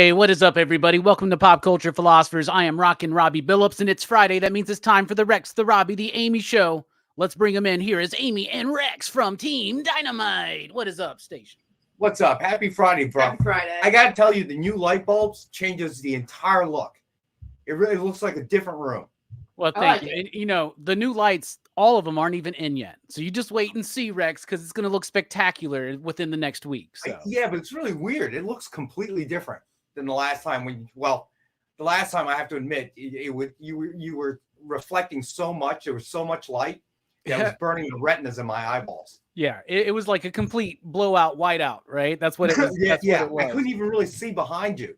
Hey, what is up, everybody? Welcome to Pop Culture Philosophers. I am Rockin Robbie Billups, and it's Friday. That means it's time for the Rex, the Robbie, the Amy show. Let's bring them in. Here is Amy and Rex from Team Dynamite. What is up, station? What's up? Happy Friday, bro. Happy Friday. I got to tell you, the new light bulbs changes the entire look. It really looks like a different room. Well, thank you. And, you know, the new lights, all of them aren't even in yet. So you just wait and see, Rex, because it's going to look spectacular within the next week. So. Yeah, but it's really weird. It looks completely different than the last time the last time I have to admit you were reflecting so much. There was so much light that was burning the retinas in my eyeballs. Yeah, it was like a complete blowout whiteout, right? That's what it was. yeah. What it was. I couldn't even really see behind you.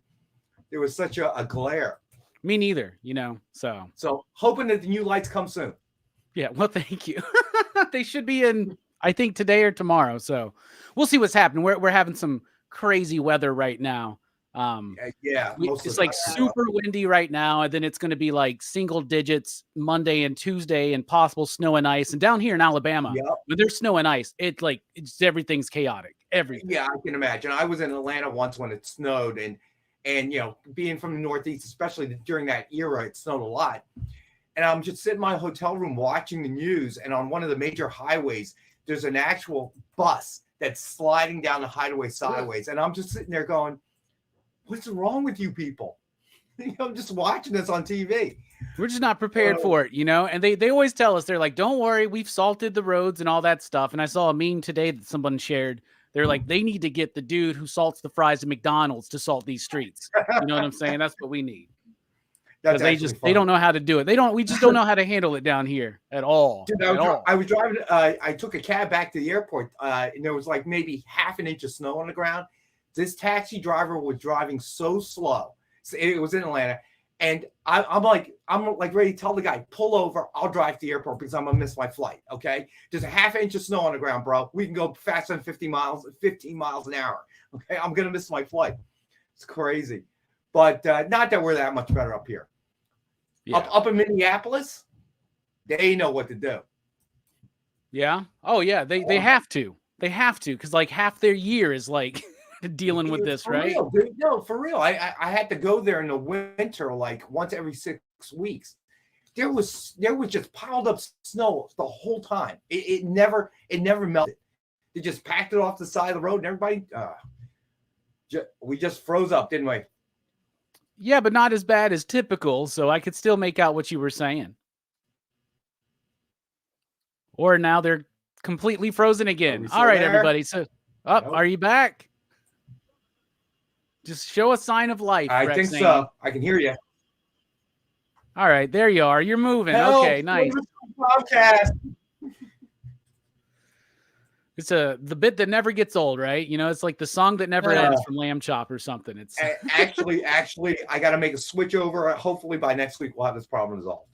There was such a glare. Me neither, you know. So hoping that the new lights come soon. Yeah, well, thank you. They should be in, I think, today or tomorrow. So we'll see what's happening. We're having some crazy weather right now. It's like super windy right now, and then it's going to be like single digits Monday and Tuesday, and possible snow and ice. And down here in Alabama, when there's snow and ice, it's everything's chaotic. Everything. Yeah, I can imagine. I was in Atlanta once when it snowed, and you know, being from the Northeast, especially during that era, it snowed a lot. And I'm just sitting in my hotel room watching the news, and on one of the major highways, there's an actual bus that's sliding down the highway sideways, and I'm just sitting there going, what's wrong with you people? I'm just watching this on TV. We're just not prepared for it, you know? And they always tell us, they're like, don't worry, we've salted the roads and all that stuff. And I saw a meme today that someone shared. They're like, they need to get the dude who salts the fries at McDonald's to salt these streets. You know what I'm saying? That's what we need. Because they don't know how to do it. We just don't know how to handle it down here at all. Dude, I was driving, I took a cab back to the airport, and there was like maybe half an inch of snow on the ground. This taxi driver was driving so slow. So it was in Atlanta. And I'm like ready to tell the guy, pull over. I'll drive to the airport because I'm going to miss my flight. Okay. There's a half inch of snow on the ground, bro. We can go faster than 15 miles an hour. Okay. I'm going to miss my flight. It's crazy. But not that we're that much better up here. Yeah. Up in Minneapolis, they know what to do. Yeah. Oh, yeah. They have to. They have to, because like half their year is like dealing with this, right? Real, dude. No, for real. I had to go there in the winter, like once every 6 weeks. There was just piled up snow the whole time. It never melted. They just packed it off the side of the road, and everybody we just froze up, didn't we? Yeah, but not as bad as typical, so I could still make out what you were saying. Or now they're completely frozen again. All right, everybody. So, Are you back? Just show a sign of life. I think so. I can hear you. All right, there you are. You're moving. Okay, nice. Podcast. It's the bit that never gets old, right? You know, it's like the song that never ends from Lamb Chop or something. It's actually, I got to make a switch over. Hopefully by next week we'll have this problem resolved.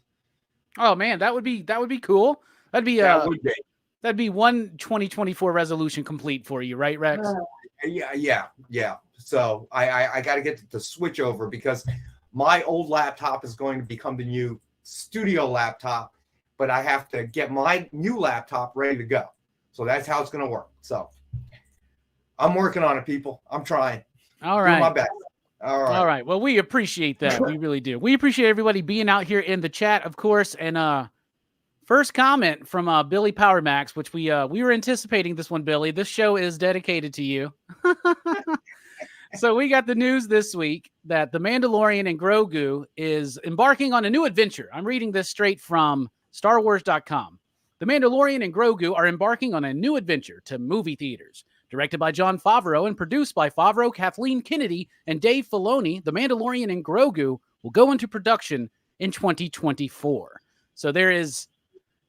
Oh man, that would be cool. That'd be one 2024 resolution complete for you, right, Rex? Yeah. So I got to get the switch over because my old laptop is going to become the new studio laptop, but I have to get my new laptop ready to go. So that's how it's going to work. So I'm working on it, people. I'm trying. All right. Doing my best. All right. Well, we appreciate that. We really do. We appreciate everybody being out here in the chat, of course. And first comment from Billy Powermax, which we were anticipating this one, Billy. This show is dedicated to you. So we got the news this week that the Mandalorian and Grogu is embarking on a new adventure. I'm reading this straight from StarWars.com. The Mandalorian and Grogu are embarking on a new adventure to movie theaters. Directed by Jon Favreau and produced by Favreau, Kathleen Kennedy, and Dave Filoni, The Mandalorian and Grogu will go into production in 2024. So there is,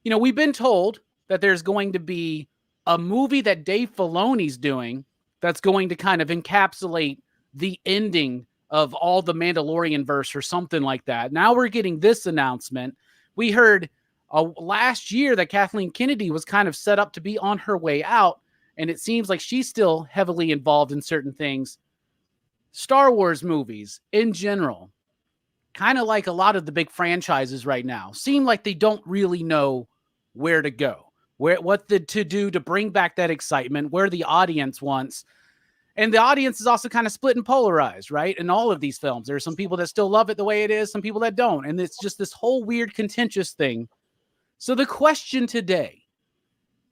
you know, we've been told that there's going to be a movie that Dave Filoni's doing that's going to kind of encapsulate the ending of all the Mandalorian verse or something like that. Now we're getting this announcement. We heard last year that Kathleen Kennedy was kind of set up to be on her way out, and it seems like she's still heavily involved in certain things. Star Wars movies in general, kind of like a lot of the big franchises right now, seem like they don't really know where to go, what to do to bring back that excitement, where the audience wants. And the audience is also kind of split and polarized, right? In all of these films, there are some people that still love it the way it is, some people that don't. And it's just this whole weird contentious thing. So the question today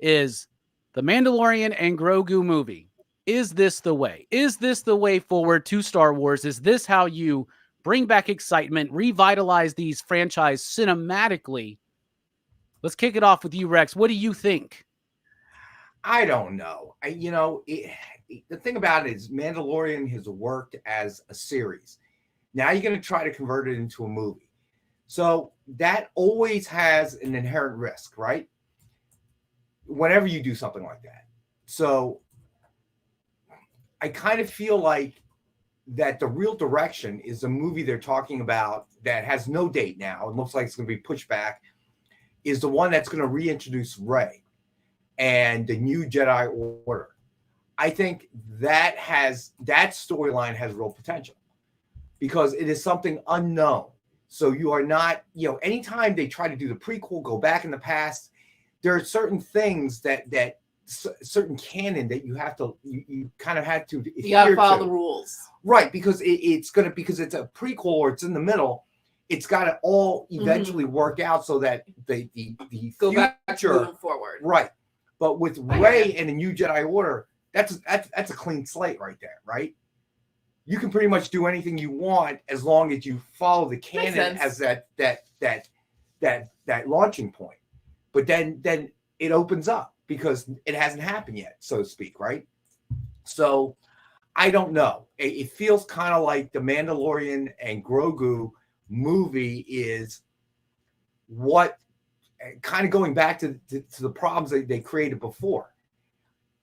is the Mandalorian and Grogu movie. Is this the way? Is this the way forward to Star Wars? Is this how you bring back excitement, revitalize these franchise cinematically? Let's kick it off with you, Rex. What do you think? I don't know. The thing about it is Mandalorian has worked as a series. Now you're going to try to convert it into a movie. So that always has an inherent risk, right? Whenever you do something like that. So I kind of feel like that the real direction is a movie they're talking about that has no date now. It looks like it's going to be pushed back. Is the one that's going to reintroduce Rey and the new Jedi Order. I think that storyline has real potential because it is something unknown. So you are not, anytime they try to do the prequel, go back in the past, there are certain things that certain canon that you have to, you kind of have to. You got to follow the rules. Right, because because it's a prequel or it's in the middle, it's got to all eventually work out so that the go future, back moving forward. Right. But with Rey and the new Jedi Order, that's a clean slate right there, right? You can pretty much do anything you want as long as you follow the canon as that launching point. But then it opens up because it hasn't happened yet, so to speak, right? So I don't know. It feels kind of like the Mandalorian and Grogu movie is what kind of going back to the problems that they created before.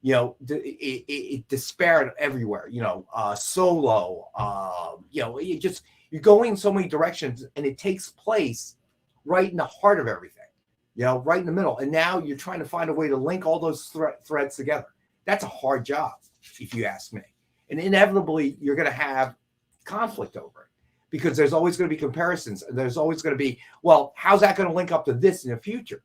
It disparate everywhere. Solo. You're going in so many directions, and it takes place right in the heart of everything. Right in the middle. And now you're trying to find a way to link all those threads together. That's a hard job, if you ask me. And inevitably, you're going to have conflict over it because there's always going to be comparisons. And there's always going to be, well, how's that going to link up to this in the future?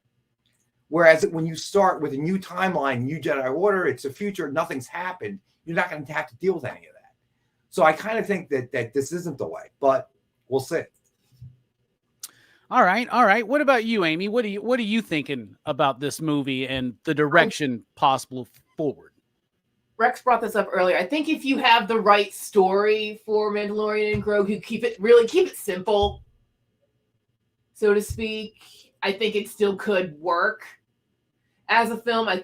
Whereas when you start with a new timeline, new Jedi Order, it's the future, nothing's happened. You're not going to have to deal with any of that. So I kind of think that this isn't the way, but we'll see. All right. What about you, Amy? What are you thinking about this movie and the direction possible forward? Rex brought this up earlier. I think if you have the right story for Mandalorian and Grogu, keep it simple, so to speak. I think it still could work as a film. I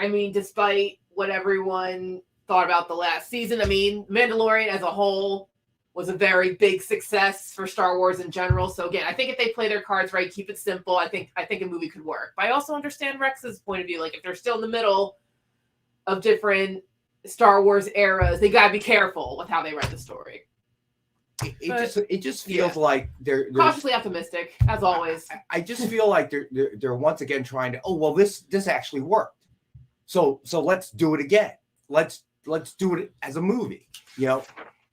mean, despite what everyone thought about the last season, Mandalorian as a whole was a very big success for Star Wars in general. So again, I think if they play their cards right, keep it simple, I think a movie could work. But I also understand Rex's point of view. Like if they're still in the middle of different Star Wars eras, they gotta be careful with how they write the story. It just feels like they're cautiously optimistic, as always. I just feel like they're once again trying to, this actually worked. So let's do it again. Let's do it as a movie,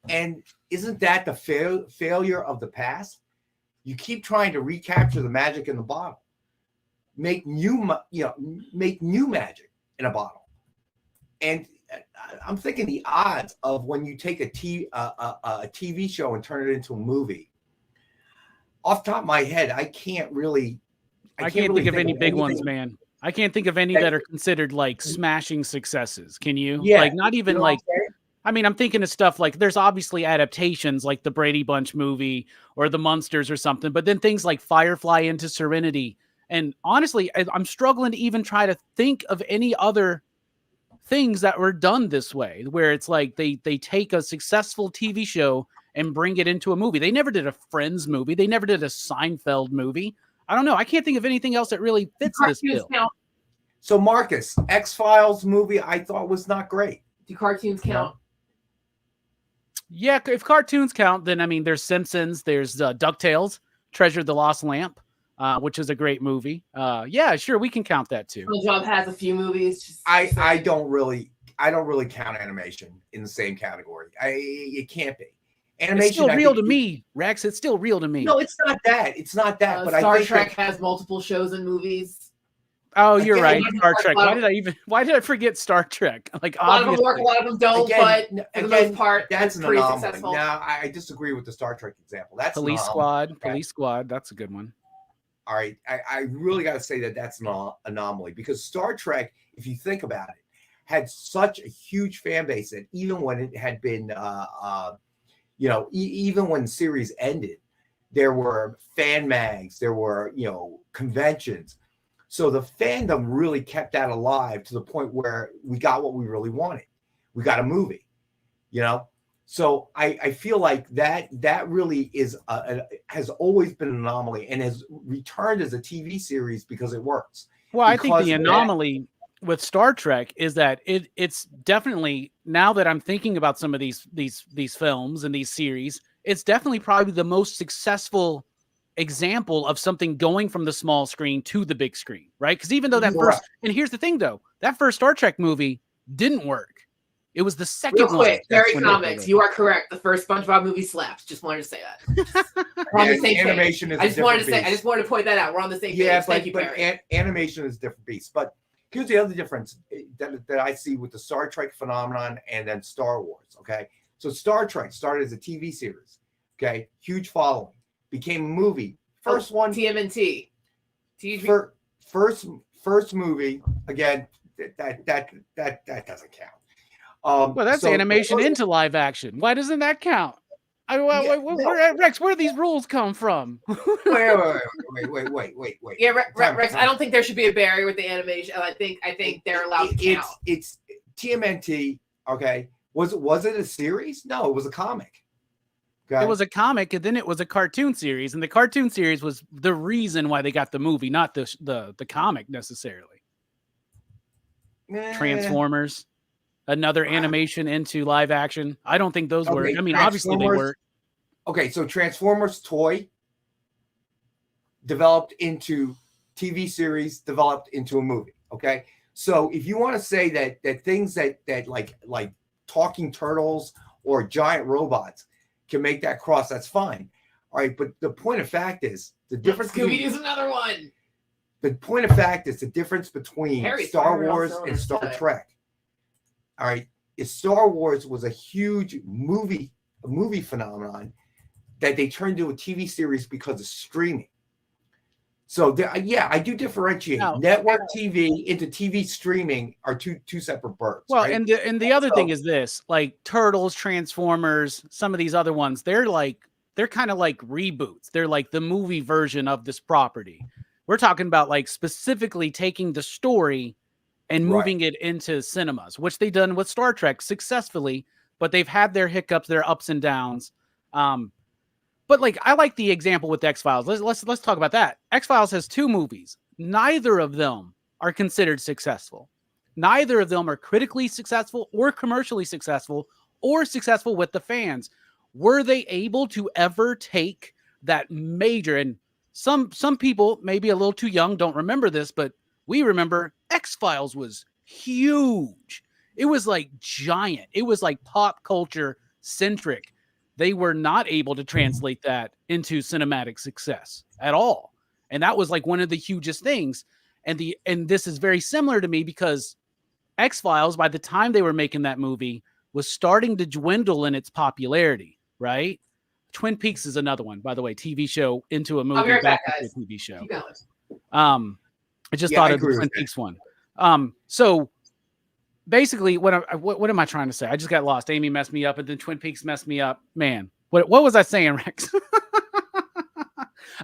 And isn't that the failure of the past? You keep trying to recapture the magic in the bottle, make new magic in a bottle. And I'm thinking the odds of when you take a TV show and turn it into a movie. Off the top of my head, I can't really think of any big ones, man. I can't think of any that are considered like smashing successes. Can you? Yeah. Like not even like. I'm thinking of stuff like there's obviously adaptations like the Brady Bunch movie or the Munsters or something, but then things like Firefly Into Serenity. And honestly, I'm struggling to even try to think of any other things that were done this way, where it's like they take a successful TV show and bring it into a movie. They never did a Friends movie. They never did a Seinfeld movie. I don't know. I can't think of anything else that really fits this bill. So Marcus, X-Files movie I thought was not great. Do cartoons count? Yeah, if cartoons count, then there's Simpsons, there's DuckTales, Treasure the Lost Lamp, which is a great movie. Yeah, sure, we can count that too. SpongeBob has a few movies. I don't really count animation in the same category. It can't be. Animation, it's still real to me, Rex. It's still real to me. No, it's not that. It's not that. But Star Trek has multiple shows and movies. Oh, you're Again, right. Star Trek. Why did I forget Star Trek? Like, A lot of them obviously. work, a lot of them don't, Again, but for the most part, that's it's an pretty anomaly. successful. Now, I disagree with the Star Trek example. That's an Police anomaly. Squad. Okay. Police Squad. That's a good one. All right. I really got to say that that's an anomaly because Star Trek, if you think about it, had such a huge fan base that even when it had been, even when the series ended, there were fan mags, there were, conventions. So the fandom really kept that alive to the point where we got what we really wanted. We got a movie, So I feel like that really is has always been an anomaly and has returned as a TV series because it works. Well, I think the anomaly with Star Trek is that it's definitely, now that I'm thinking about some of these films and these series, it's definitely probably the most successful example of something going from the small screen to the big screen, right? Because even though and here's the thing though, that first Star Trek movie didn't work. It was the second Real quick, one. Terry Comics, you are correct. The first SpongeBob movie slaps. Just wanted to say that. We're on the same animation page. is I just wanted to point that out. We're on the same page. Thank you, Perry. Animation is a different beast. But here's the other difference that I see with the Star Trek phenomenon and then Star Wars. Okay, so Star Trek started as a TV series. Okay, huge following, became a movie. First one, TMNT. First movie again. That doesn't count. Well, that's animation into live action. Why doesn't that count? Rex, where do these rules come from? Wait. Yeah, Rex, I don't think there should be a barrier with the animation. I think they're allowed to count. It's TMNT. Okay, was it a series? No, it was a comic. Okay? It was a comic, and then it was a cartoon series, and the cartoon series was the reason why they got the movie, not the comic necessarily. Transformers. Another animation into live action. I don't think those work. I mean, obviously they work. Okay, so Transformers toy developed into TV series, developed into a movie. Okay, so if you want to say that things that like talking turtles or giant robots can make that cross, that's fine. All right, but the point of fact is the difference. Scooby-Doo's another one. The point of fact is the difference between Star Wars and Star Trek. All right, Star Wars was a huge movie phenomenon that they turned into a TV series because of streaming. So I do differentiate. Network TV into TV streaming are two separate birds. Well, right? and the other thing is this, like Turtles, Transformers, some of these other ones, they're kind of like reboots. They're like the movie version of this property. We're talking about like specifically taking the story and moving it into cinemas, which they've done with Star Trek successfully, but they've had their hiccups, their ups and downs. But like, I like the example with X-Files. Let's talk about that. X-Files has 2 movies. Neither of them are considered successful. Neither of them are critically successful or commercially successful or successful with the fans. Were they able to ever take that major, and some people, maybe a little too young, don't remember this, but we remember X-Files was huge. It was like giant. It was like pop culture centric. They were not able to translate that into cinematic success at all. And that was like one of the hugest things. And this is very similar to me because X-Files, by the time they were making that movie, was starting to dwindle in its popularity, right? Twin Peaks is another one, by the way, TV show into a movie, back to a TV show. I just thought of the Twin Peaks one. So basically, what am I trying to say? I just got lost. Amy messed me up, and then Twin Peaks messed me up. Man, what was I saying, Rex?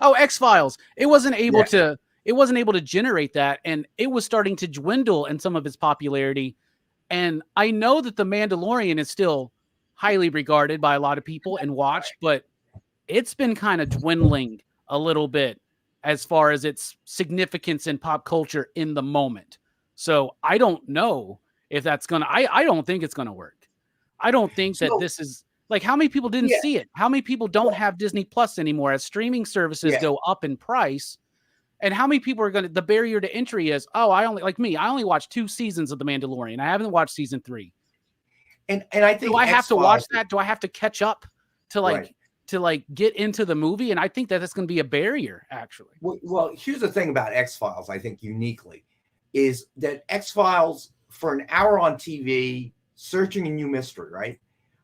Oh, X-Files. It wasn't able to generate that, and it was starting to dwindle in some of its popularity. And I know that The Mandalorian is still highly regarded by a lot of people and watched, but it's been kind of dwindling a little bit as far as its significance in pop culture in the moment. So I don't know if that's going to, I don't think it's going to work. I don't think that this is like, how many people didn't see it? How many people don't have Disney Plus anymore as streaming services go up in price? And how many people are going to, the barrier to entry is, I only watched 2 seasons of The Mandalorian. I haven't watched season 3. And I think, do I have to watch that? Do I have to catch up to get into the movie? And I think that that's going to be a barrier, actually. Well, here's the thing about X-Files, I think uniquely. is that X-Files, for an hour on TV, searching a new mystery, right?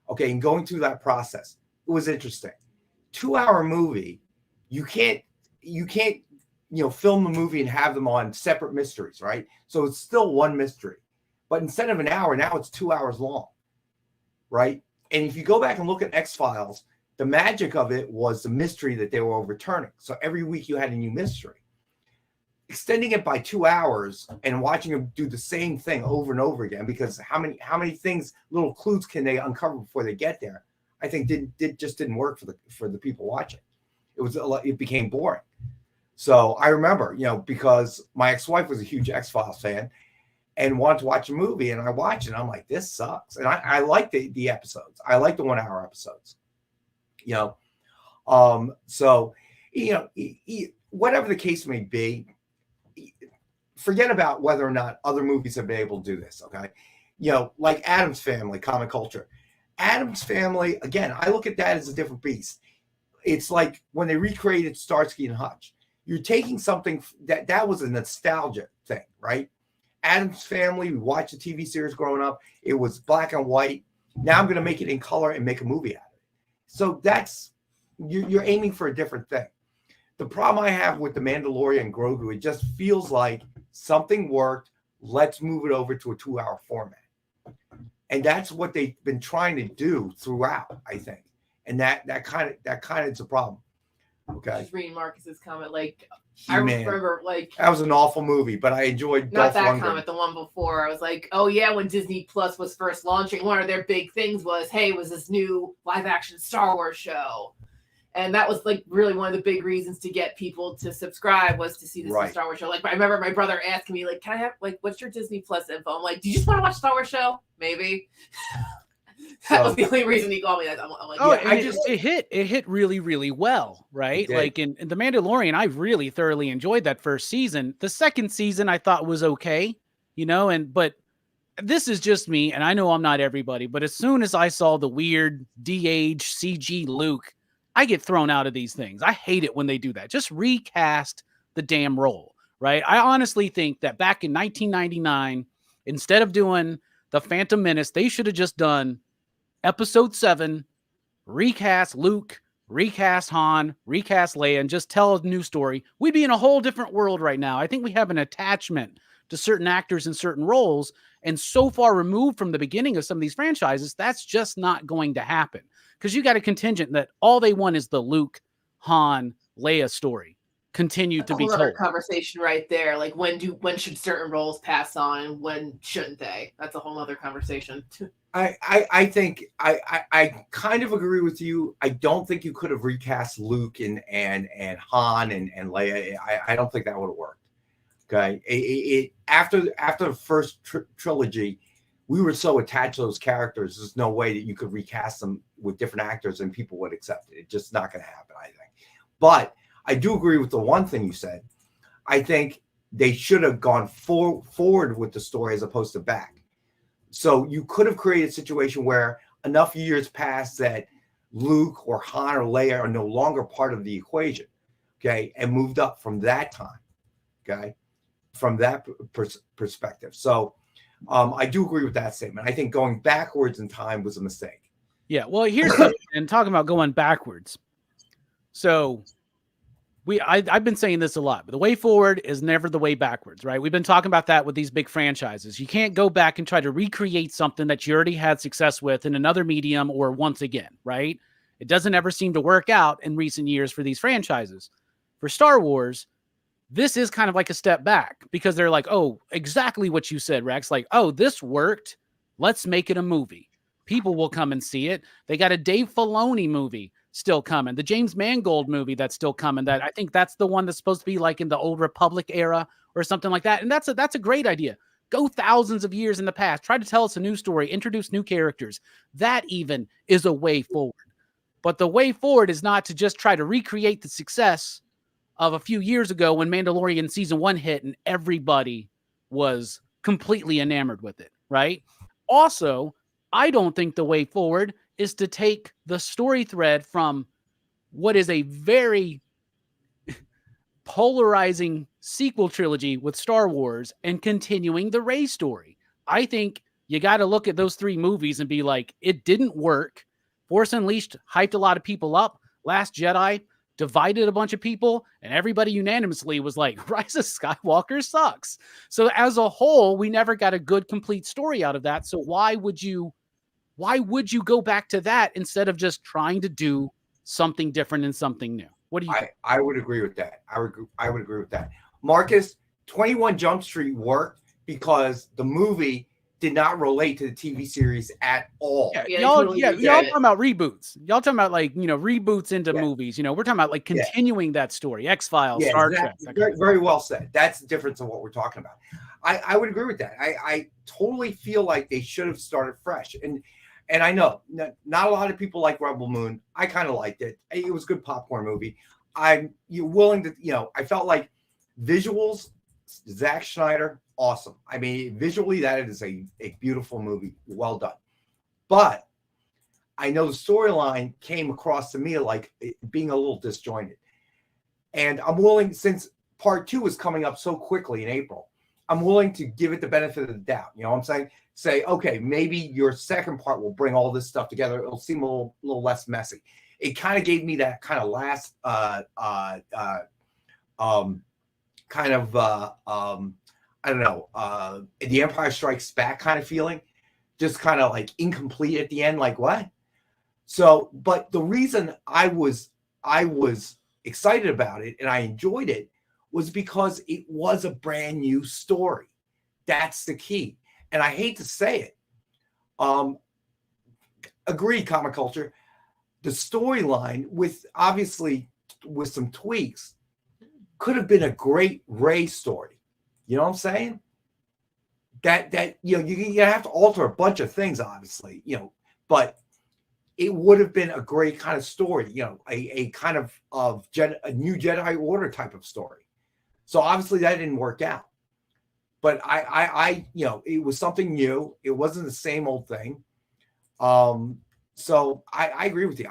Okay, and going through that process, it was interesting. 2-hour movie, you can't film a movie and have them on separate mysteries, right? So it's still one mystery, but instead of an hour, now it's 2 hours long, right? And if you go back and look at X-Files, the magic of it was the mystery that they were overturning. So every week you had a new mystery. Extending it by 2 hours and watching them do the same thing over and over again, because how many things, little clues can they uncover before they get there? I think just didn't work for the people watching. It became boring. So I remember, because my ex-wife was a huge X-Files fan and wanted to watch a movie, and I watched it and I'm like, this sucks. And I like the episodes. I like the 1 hour episodes. So whatever the case may be, forget about whether or not other movies have been able to do this. Okay. Like Addams Family, Comic Culture. Addams Family, again, I look at that as a different beast. It's like when they recreated Starsky and Hutch. You're taking something that was a nostalgia thing, right? Addams Family, we watched the TV series growing up. It was black and white. Now I'm going to make it in color and make a movie out of it. So you're aiming for a different thing. The problem I have with the Mandalorian and Grogu, it just feels like something worked. Let's move it over to a 2-hour format. And that's what they've been trying to do throughout, I think. And that kind of is a problem. Okay. Just reading Marcus's comment, I remember, that was an awful movie, but I enjoyed not Dolph that Lundgren. comment, the one before. I was like, oh yeah, when Disney Plus was first launching, one of their big things was, hey, was this new live action Star Wars show. And that was really one of the big reasons to get people to subscribe, was to see this new Star Wars show. I remember my brother asking me, can I have, what's your Disney Plus info? I'm like, do you just want to watch Star Wars show? Maybe. That was the only reason he called me that. I'm like, it hit really, really well, right? Like in The Mandalorian, I really thoroughly enjoyed that first season. The second season I thought was okay, but this is just me, and I know I'm not everybody, but as soon as I saw the weird de-age CG Luke, I get thrown out of these things. I hate it when they do that. Just recast the damn role, right? I honestly think that back in 1999, instead of doing The Phantom Menace, they should have just done Episode 7, recast Luke, recast Han, recast Leia, and just tell a new story. We'd be in a whole different world right now. I think we have an attachment to certain actors in certain roles, and so far removed from the beginning of some of these franchises, that's just not going to happen. Because you got a contingent that all they want is the Luke, Han, Leia story continue to be told. Conversation right there. When should certain roles pass on and when shouldn't they? That's a whole other conversation. I think I kind of agree with you. I don't think you could have recast Luke and Han and Leia. I don't think that would have worked. Okay, after the first trilogy, we were so attached to those characters. There's no way that you could recast them with different actors and people would accept it. It's just not going to happen, I think. But I do agree with the one thing you said. I think they should have gone forward with the story as opposed to back. So you could have created a situation where enough years pass that Luke or Han or Leia are no longer part of the equation, okay, and moved up from that time, okay, from that perspective. So I do agree with that statement. I think going backwards in time was a mistake. Yeah, well, here's something, and talking about going backwards. So I've been saying this a lot, but the way forward is never the way backwards, right? We've been talking about that with these big franchises. You can't go back and try to recreate something that you already had success with in another medium or once again, right? It doesn't ever seem to work out in recent years for these franchises. For Star Wars, this is kind of like a step back because they're like, oh, exactly what you said, Rex. Oh, this worked. Let's make it a movie. People will come and see it. They got a Dave Filoni movie still coming. The James Mangold movie that's still coming. That I think that's the one that's supposed to be in the Old Republic era or something like that. And that's a great idea. Go thousands of years in the past. Try to tell us a new story. Introduce new characters. That even is a way forward. But the way forward is not to just try to recreate the success of a few years ago when Mandalorian season 1 hit and everybody was completely enamored with it, right? Also, I don't think the way forward is to take the story thread from what is a very polarizing sequel trilogy with Star Wars and continuing the Rey story. I think you got to look at those 3 movies and be like, it didn't work. Force Unleashed hyped a lot of people up. Last Jedi divided a bunch of people, and everybody unanimously was like, Rise of Skywalker sucks. So as a whole, we never got a good, complete story out of that. So why would you go back to that instead of just trying to do something different and something new? What do you think? I would agree with that. I would agree with that. Marcus, 21 Jump Street worked because the movie did not relate to the TV series at all. Y'all talking about reboots. Y'all talking about like, reboots into movies. We're talking about like continuing that story. X-Files, Star Trek. Very well said. That's the difference of what we're talking about. I would agree with that. I totally feel like they should have started fresh. And I know not a lot of people like Rebel Moon. I kind of liked it. It was a good popcorn movie. I'm willing to, I felt like visuals, Zack Snyder, awesome. I mean, visually, that is a beautiful movie. Well done. But I know the storyline came across to me like being a little disjointed. And I'm willing, since part 2 is coming up so quickly in April, I'm willing to give it the benefit of the doubt. You know what I'm saying? Say, okay, maybe your second part will bring all this stuff together. It'll seem a little less messy. It kind of gave me that kind of last I don't know, The Empire Strikes Back kind of feeling, just kind of like incomplete at the end, like what? So, but the reason I was excited about it and I enjoyed it was because it was a brand new story. That's the key. And I hate to say it. Agreed, Comic Culture. The storyline, with some tweaks, could have been a great Rey story. You know what I'm saying? That you have to alter a bunch of things, obviously, but it would have been a great kind of story, a kind of a new Jedi Order type of story. So obviously that didn't work out. But I it was something new. It wasn't the same old thing. So I agree with you.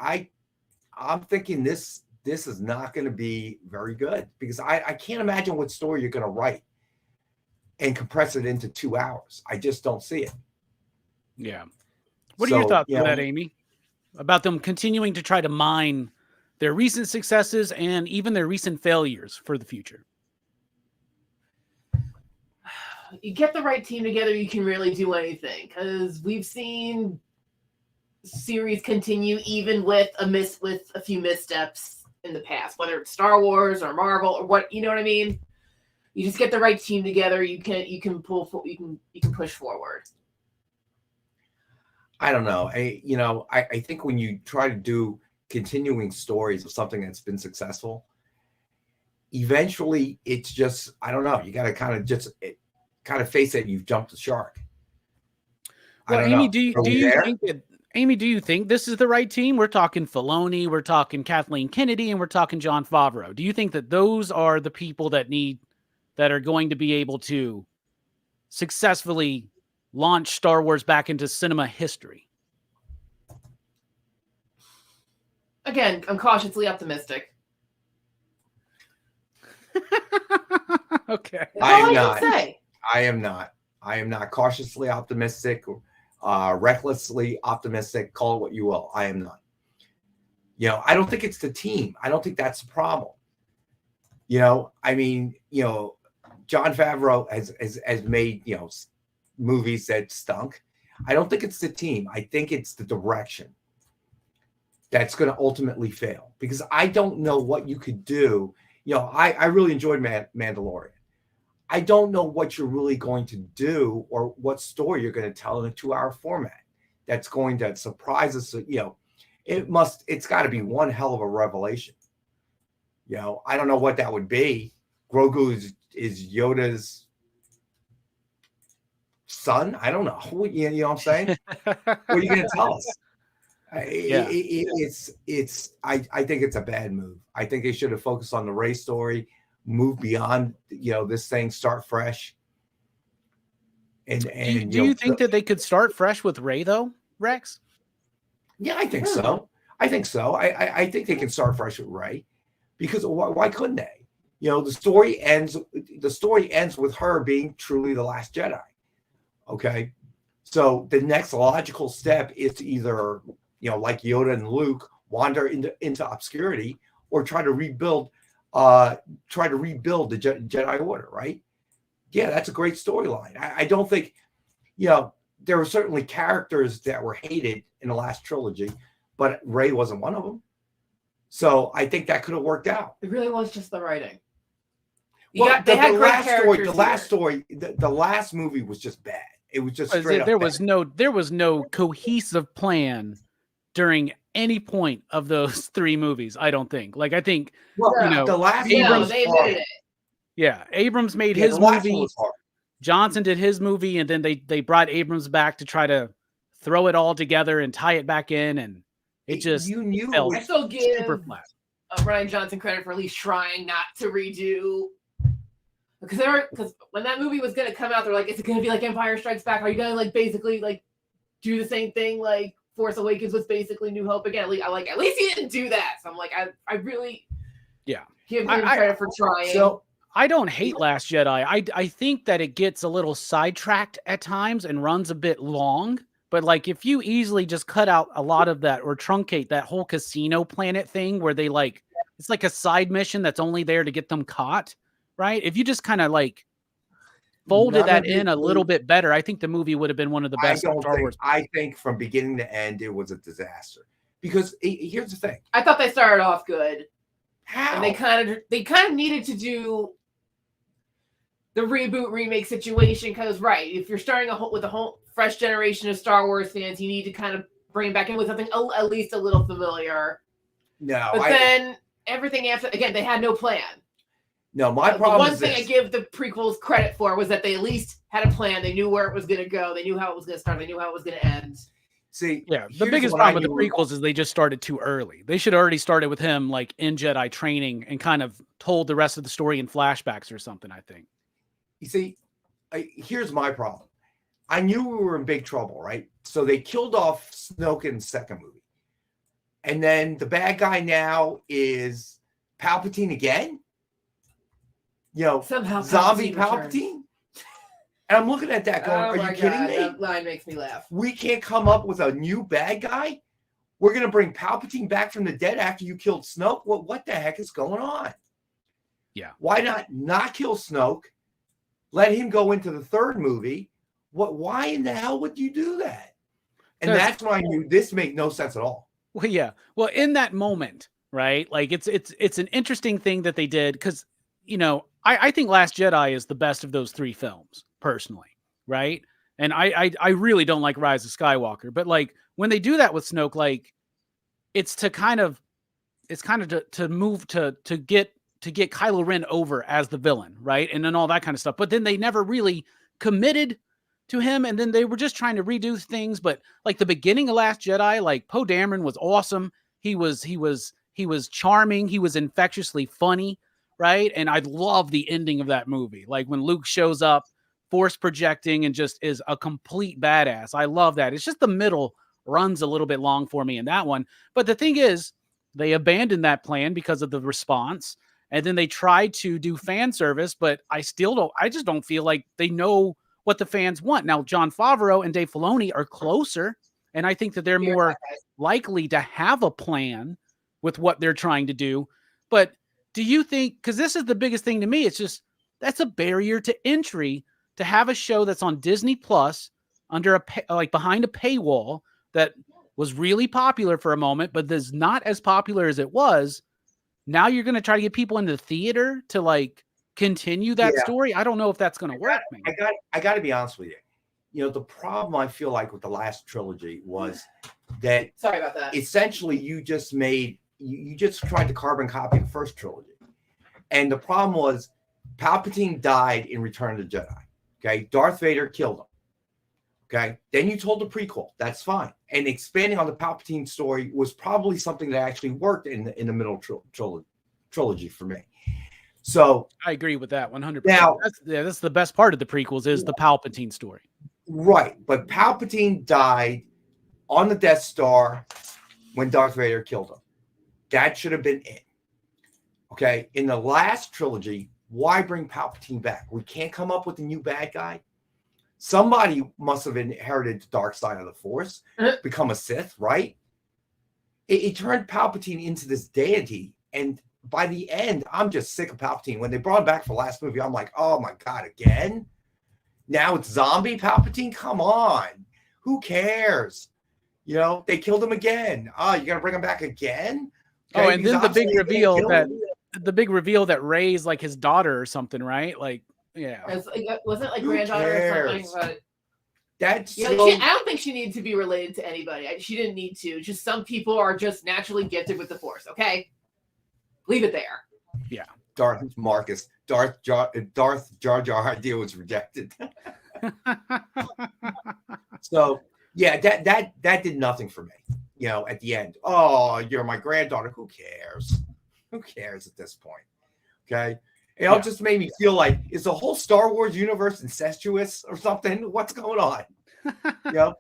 I'm thinking this is not going to be very good because I can't imagine what story you're going to write and compress it into 2 hours. I just don't see it. Yeah. What are your thoughts on that, Amy? About them continuing to try to mine their recent successes and even their recent failures for the future? You get the right team together, you can really do anything. Because we've seen series continue even with a few missteps in the past, whether it's Star Wars or Marvel or what, you know what I mean? You just get the right team together, you can push forward. I don't know. I think when you try to do continuing stories of something that's been successful, eventually it's just, I don't know. You got to kind of face it. You've jumped the shark. Well, Amy, do you think this is the right team? We're talking Filoni, we're talking Kathleen Kennedy, and we're talking Jon Favreau. Do you think that those are the people that are going to be able to successfully launch Star Wars back into cinema history? Again, I'm cautiously optimistic. Okay. I am not. I am not cautiously optimistic, recklessly optimistic. Call it what you will. I am not. I don't think it's the team. I don't think that's the problem. I mean, Jon Favreau has made, movies that stunk. I don't think it's the team. I think it's the direction that's going to ultimately fail because I don't know what you could do. I really enjoyed Mandalorian. I don't know what you're really going to do or what story you're going to tell in a 2-hour format that's going to surprise us. It's got to be one hell of a revelation. I don't know what that would be. Grogu is Yoda's son. I don't know. You know what I'm saying? What are you going to tell us? I think it's a bad move. I think they should have focused on the Rey story, move beyond, this thing, start fresh. And do you think that they could start fresh with Rey though, Rex? Yeah, I think so. I think they can start fresh with Rey because why couldn't they? You know, the story ends with her being truly the last Jedi. Okay. So the next logical step is to either, you know, like Yoda and Luke, wander into obscurity, or try to rebuild the Jedi Order, right? Yeah, that's a great storyline. I don't think, you know, there were certainly characters that were hated in the last trilogy, but Rey wasn't one of them. So I think that could have worked out. It really was just the writing. The last movie was just bad. It was just straight up there bad. was no cohesive plan during any point of those three movies. I don't think. Like I think the last Abrams, they admitted it. Yeah, Abrams made his movie. Was hard. Johnson did his movie, and then they brought Abrams back to try to throw it all together and tie it back in, and it just felt I still give super flat. Rian Johnson credit for at least trying not to redo. Because when that movie was going to come out, they're like, is it going to be like Empire Strikes Back? Are you going to like basically like do the same thing like Force Awakens was basically New Hope again? At least he didn't do that. So I'm like, I really give him credit for trying. So I don't hate Last Jedi. I think that it gets a little sidetracked at times and runs a bit long. But like if you easily just cut out a lot of that or truncate that whole casino planet thing where they like it's like a side mission that's only there to get them caught. Right? If you just kind of like folded that in a little bit better, I think the movie would have been one of the best Star Wars. I think from beginning to end, it was a disaster. Because here's the thing. I thought they started off good. How? And they kind of needed to do the reboot remake situation because if you're starting with a whole fresh generation of Star Wars fans, you need to kind of bring back in with something at least a little familiar. No, but then everything after again, they had no plan. No, my problem is the one thing I give the prequels credit for was that they at least had a plan. They knew where it was going to go. They knew how it was going to start. They knew how it was going to end. See, the biggest problem with the prequels is they just started too early. They should have already started with him like in Jedi training and kind of told the rest of the story in flashbacks or something, I think. You see, here's my problem. I knew we were in big trouble, right? So they killed off Snoke in the second movie. And then the bad guy now is Palpatine again? You know, somehow zombie Palpatine? And I'm looking at that going, are you kidding me? That line makes me laugh. We can't come up with a new bad guy? We're going to bring Palpatine back from the dead after you killed Snoke? What the heck is going on? Yeah. Why not kill Snoke? Let him go into the third movie. Why in the hell would you do that? And that's why I knew this made no sense at all. Well, yeah. Well, in that moment, right? Like it's an interesting thing that they did because, you know, I think Last Jedi is the best of those three films, personally, right? And I really don't like Rise of Skywalker, but like when they do that with Snoke, like it's kind of to move to get Kylo Ren over as the villain, right? And then all that kind of stuff. But then they never really committed to him, and then they were just trying to redo things. But like the beginning of Last Jedi, like Poe Dameron was awesome. He was charming. He was infectiously funny. Right. And I love the ending of that movie. Like when Luke shows up, force projecting and just is a complete badass. I love that. It's just the middle runs a little bit long for me in that one. But the thing is, they abandoned that plan because of the response. And then they tried to do fan service, but I just don't feel like they know what the fans want. Now, Jon Favreau and Dave Filoni are closer. And I think that they're more likely to have a plan with what they're trying to do. But do you think, because this is the biggest thing to me, it's just that's a barrier to entry to have a show that's on Disney Plus under behind a paywall that was really popular for a moment, but is not as popular as it was. Now you're going to try to get people into the theater to like continue that story. I don't know if that's going to work. I got to be honest with you. You know, the problem I feel like with the last trilogy was that sorry about that. Essentially, you just tried to carbon copy the first trilogy. And the problem was Palpatine died in Return of the Jedi. Okay. Darth Vader killed him. Okay. Then you told the prequel. That's fine. And expanding on the Palpatine story was probably something that actually worked in the middle trilogy for me. So I agree with that 100%. Now, that's the best part of the prequels is the Palpatine story. Right. But Palpatine died on the Death Star when Darth Vader killed him. That should have been it. Okay, in the last trilogy, why bring Palpatine back? We can't come up with a new bad guy. Somebody must have inherited the dark side of the Force, become a Sith, right? It turned Palpatine into this deity, and by the end, I'm just sick of Palpatine. When they brought him back for the last movie, I'm like, oh my God, again? Now it's zombie Palpatine? Come on. Who cares? You know, they killed him again. Oh, you're going to bring him back again? Okay, and then the big reveal that Rey's like his daughter or something, right? Like, yeah. Wasn't like granddaughter or something? But that's I don't think she needed to be related to anybody. She didn't need to. Just some people are just naturally gifted with the Force. Okay, leave it there. Yeah. Darth Jar Jar idea was rejected. So yeah, that did nothing for me. You know, at the end, oh, you're my granddaughter. Who cares? Who cares at this point? Okay. It all just made me feel like, is the whole Star Wars universe incestuous or something? What's going on? You know?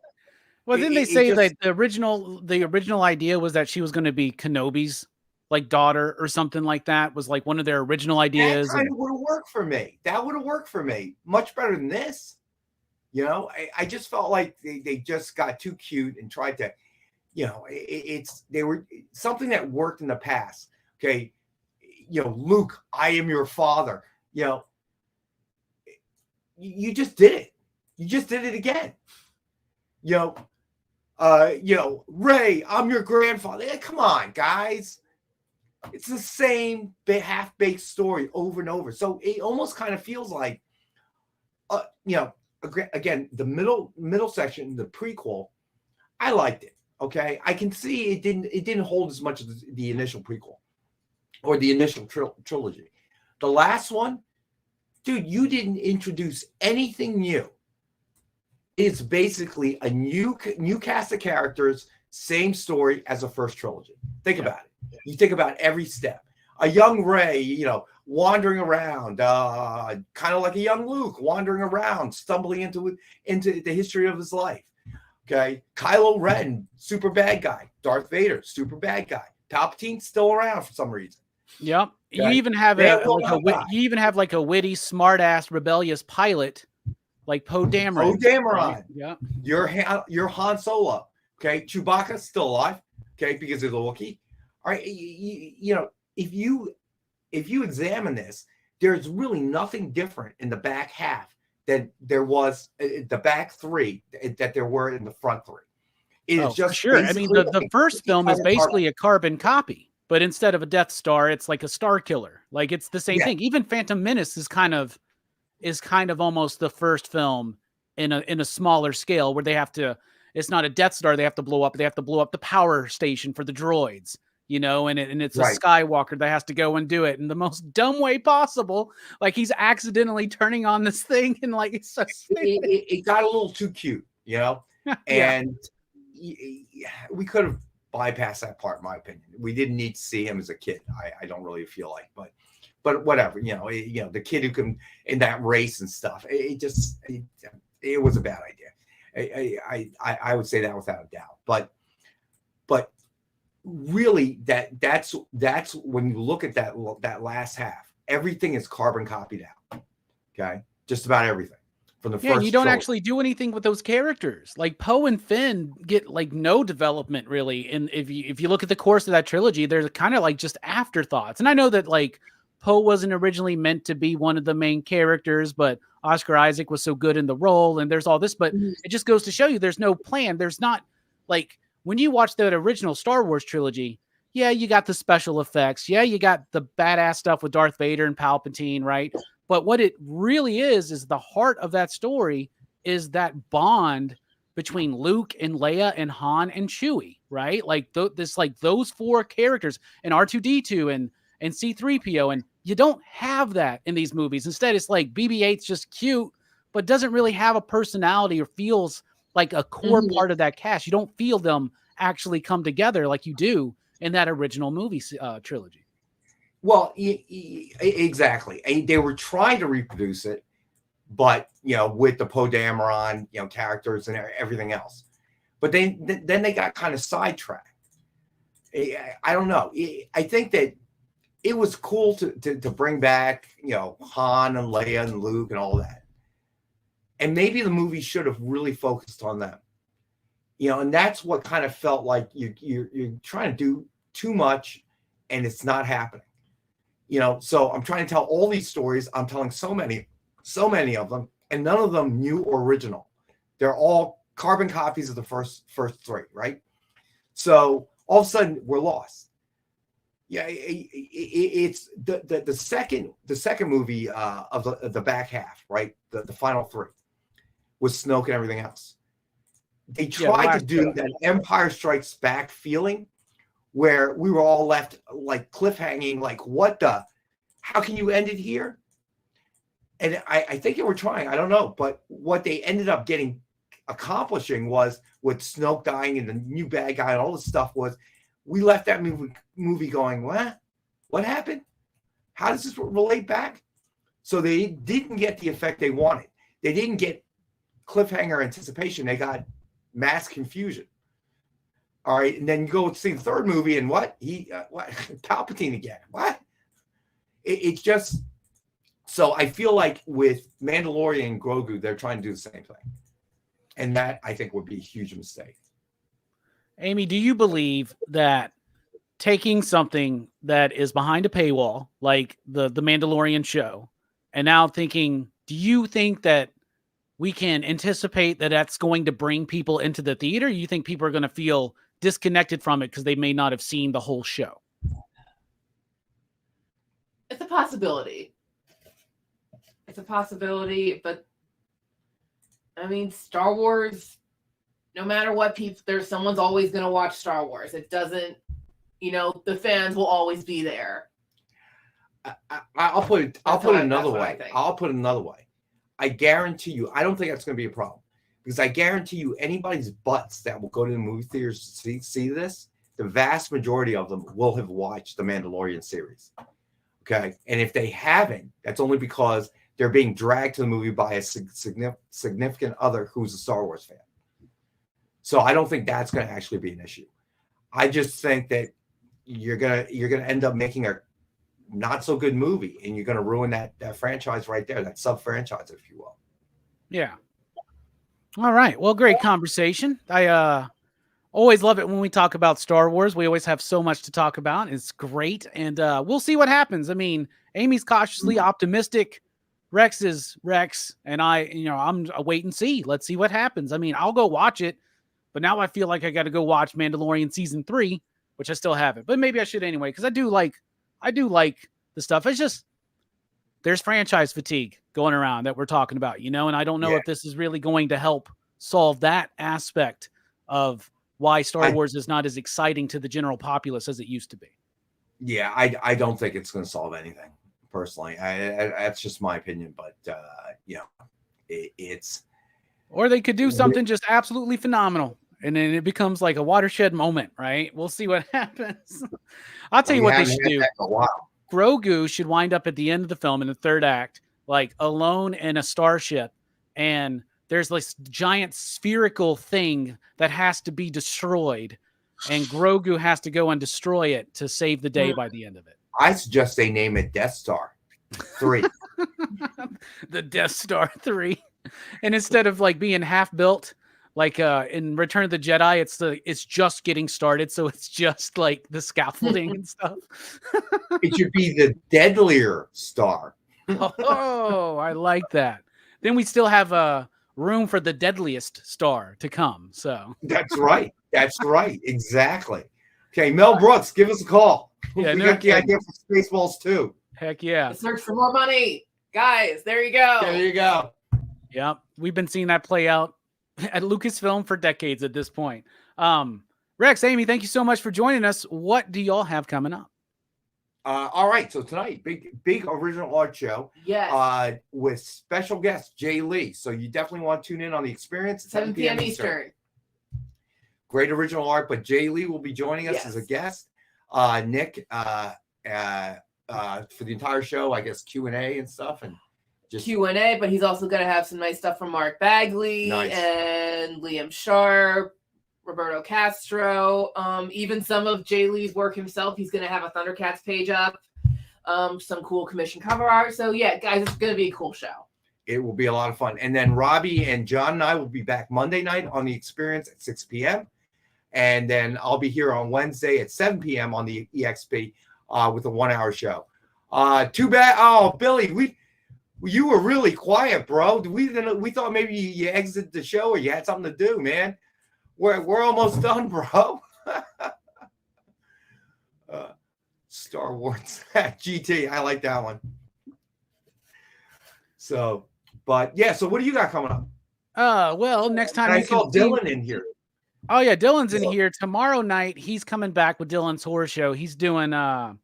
Well, didn't they say that the original idea was that she was going to be Kenobi's like daughter or something like that? Was like one of their original ideas. That kind of would have worked for me. That would have worked for me much better than this. You know, I just felt like they just got too cute and tried to, you know, they were something that worked in the past. Okay. You know, Luke, I am your father. You know, you just did it. You just did it again. You know, Rey, I'm your grandfather. Come on, guys. It's the same half-baked story over and over. So it almost kind of feels like, you know, again, the middle section, the prequel, I liked it. Okay, I can see it didn't hold as much as the initial prequel or the initial trilogy. The last one, dude, you didn't introduce anything new. It's basically a new cast of characters, same story as the first trilogy. Think about it. You think about every step. A young Rey, you know, wandering around, kind of like a young Luke, wandering around, stumbling into the history of his life. Okay, Kylo Ren, super bad guy. Darth Vader, super bad guy. Palpatine still around for some reason. Yep. Okay. You even have like a witty, smart-ass, rebellious pilot like Poe Dameron. Poe Dameron. Right? Yeah. You're Han Solo. Okay, Chewbacca's still alive. Okay, because of the Wookiee. All right, you know, if you examine this, there's really nothing different in the back half than there was the back three that there were in the front three. It's just sure. I mean, the first film is basically a carbon copy, but instead of a Death Star, it's like a Star Killer. Like it's the same thing. Even Phantom Menace is kind of almost the first film in a smaller scale where they have to. It's not a Death Star. They have to blow up. They have to blow up the power station for the droids. You know, and it's a Skywalker that has to go and do it in the most dumb way possible. Like he's accidentally turning on this thing, and like it's so it got a little too cute, you know. And we could have bypassed that part, in my opinion. We didn't need to see him as a kid. I don't really feel like, but whatever, you know, the kid who can in that race and stuff. It was a bad idea. I would say that without a doubt, but. Really, that's when you look at that last half, everything is carbon copied out. Okay, just about everything from the first. You don't actually do anything with those characters. Like Poe and Finn get like no development really. And if you look at the course of that trilogy, they're kind of like just afterthoughts. And I know that like Poe wasn't originally meant to be one of the main characters, but Oscar Isaac was so good in the role, and there's all this. But it just goes to show you there's no plan. There's not like. When you watch that original Star Wars trilogy, you got the special effects. Yeah, you got the badass stuff with Darth Vader and Palpatine, right? But what it really is the heart of that story is that bond between Luke and Leia and Han and Chewie, right? Like those four characters and R2-D2 and C-3PO, and you don't have that in these movies. Instead, it's like BB-8's just cute, but doesn't really have a personality or feels like a core part of that cast. You don't feel them actually come together like you do in that original movie trilogy. Well, exactly. They were trying to reproduce it, but you know, with the Poe Dameron, you know, characters and everything else. But then they got kind of sidetracked. I don't know. I think that it was cool to bring back, Han and Leia and Luke and all that. And maybe the movie should have really focused on them. And that's what kind of felt like you're trying to do too much and it's not happening. So I'm trying to tell all these stories. I'm telling so many of them, and none of them new or original. They're all carbon copies of the first three, right? So all of a sudden we're lost. Yeah, it's the second movie of the back half, right? The final three with Snoke and everything else. They tried to do that Empire Strikes Back feeling where we were all left like cliffhanging, like how can you end it here? And I think they were trying, I don't know, but what they ended up accomplishing was with Snoke dying and the new bad guy and all this stuff was we left that movie going, what happened? How does this relate back? So they didn't get the effect they wanted. They didn't get cliffhanger anticipation. They got mass confusion. All right. And then you go see the third movie and what? Palpatine again. What? It's just, so I feel like with Mandalorian and Grogu, they're trying to do the same thing. And that I think would be a huge mistake. Amy, do you believe that taking something that is behind a paywall, like the Mandalorian show, and now do you think that we can anticipate that that's going to bring people into the theater? Or you think people are going to feel disconnected from it because they may not have seen the whole show? It's a possibility. But I mean, Star Wars, no matter what someone's always going to watch Star Wars. It doesn't, the fans will always be there. I'll put it another way. I guarantee you, I don't think that's going to be a problem because I guarantee you anybody's butts that will go to the movie theaters to see this, the vast majority of them will have watched the Mandalorian series. Okay. And if they haven't, that's only because they're being dragged to the movie by a significant other who's a Star Wars fan. So I don't think that's going to actually be an issue. I just think that you're gonna end up making a not so good movie, and you're gonna ruin that franchise right there, that sub franchise, if you will. Yeah. All right. Well, great conversation. I always love it when we talk about Star Wars. We always have so much to talk about. It's great, and we'll see what happens. I mean, Amy's cautiously optimistic. Rex is Rex, and I'm a wait and see. Let's see what happens. I mean, I'll go watch it, but now I feel like I got to go watch Mandalorian season 3, which I still haven't, but maybe I should anyway, because I do like the stuff. It's just there's franchise fatigue going around that we're talking about, and I don't know if this is really going to help solve that aspect of why Star Wars is not as exciting to the general populace as it used to be. Yeah, I don't think it's going to solve anything. Personally, that's just my opinion, but it's. Or they could do something just absolutely phenomenal, and then it becomes like a watershed moment, right? We'll see what happens. I'll tell you what they should do. Grogu should wind up at the end of the film in the third act, like alone in a starship, and there's this giant spherical thing that has to be destroyed, and Grogu has to go and destroy it to save the day by the end of it. I suggest they name it Death Star 3. The Death Star 3. And instead of like being half built, like in Return of the Jedi, it's just getting started. So it's just like the scaffolding and stuff. It should be the Deadlier Star. Oh, I like that. Then we still have room for the deadliest star to come. So that's right. Exactly. Okay, Mel Brooks, give us a call. Yeah, we got the idea for Spaceballs too. Heck yeah. Search for more money. Guys, there you go. There you go. Yep. We've been seeing that play out at Lucasfilm for decades at this point. Rex, Amy, thank you so much for joining us. What do y'all have coming up? All right. So tonight, big original art show. Yes. With special guest Jay Lee. So you definitely want to tune in on the experience. 7 p.m. Eastern. Great original art, but Jay Lee will be joining us as a guest. Nick, for the entire show, I guess Q&A and stuff, and just Q&A. But he's also going to have some nice stuff from Mark Bagley and Liam Sharp, Roberto Castro, even some of Jay Lee's work himself. He's going to have a Thundercats page up. some cool commission cover art. So yeah, guys, it's going to be a cool show. It will be a lot of fun. And then Robbie and John and I will be back Monday night on The Experience at 6 p.m. And then I'll be here on Wednesday at 7 p.m. on the EXP with a 1-hour show. Too bad. Oh, Billy, you were really quiet, bro. We thought maybe you exited the show or you had something to do, man. We're almost done, bro. Star Wars GT. I like that one. So, but yeah. So what do you got coming up? Well, next time I saw Dylan in here. Oh yeah, Dylan's in here tomorrow night. He's coming back with Dylan's Horror Show. He's doing the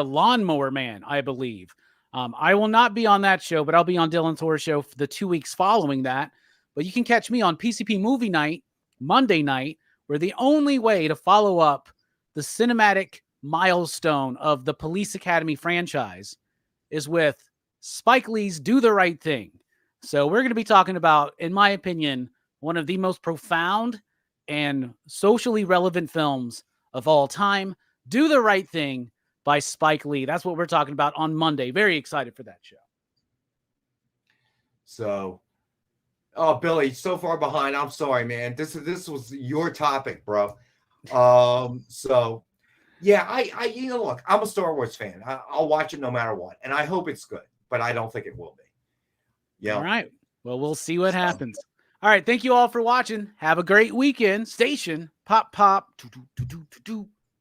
Lawnmower Man, I believe. I will not be on that show, but I'll be on Dylan's Horror Show for the 2 weeks following that. But you can catch me on PCP Movie Night Monday night, where the only way to follow up the cinematic milestone of the Police Academy franchise is with Spike Lee's Do the Right Thing. So we're going to be talking about, in my opinion, one of the most profound and socially relevant films of all time, Do the Right Thing by Spike Lee. That's what we're talking about on Monday. Very excited for that show. So, oh, Billy, so far behind. I'm sorry, man. This was your topic, bro. So yeah, I look, I'm a Star Wars fan. I'll watch it no matter what, and I hope it's good, but I don't think it will be. Yeah. All right. Well, we'll see what happens. All right. Thank you all for watching. Have a great weekend. Station. Pop, pop.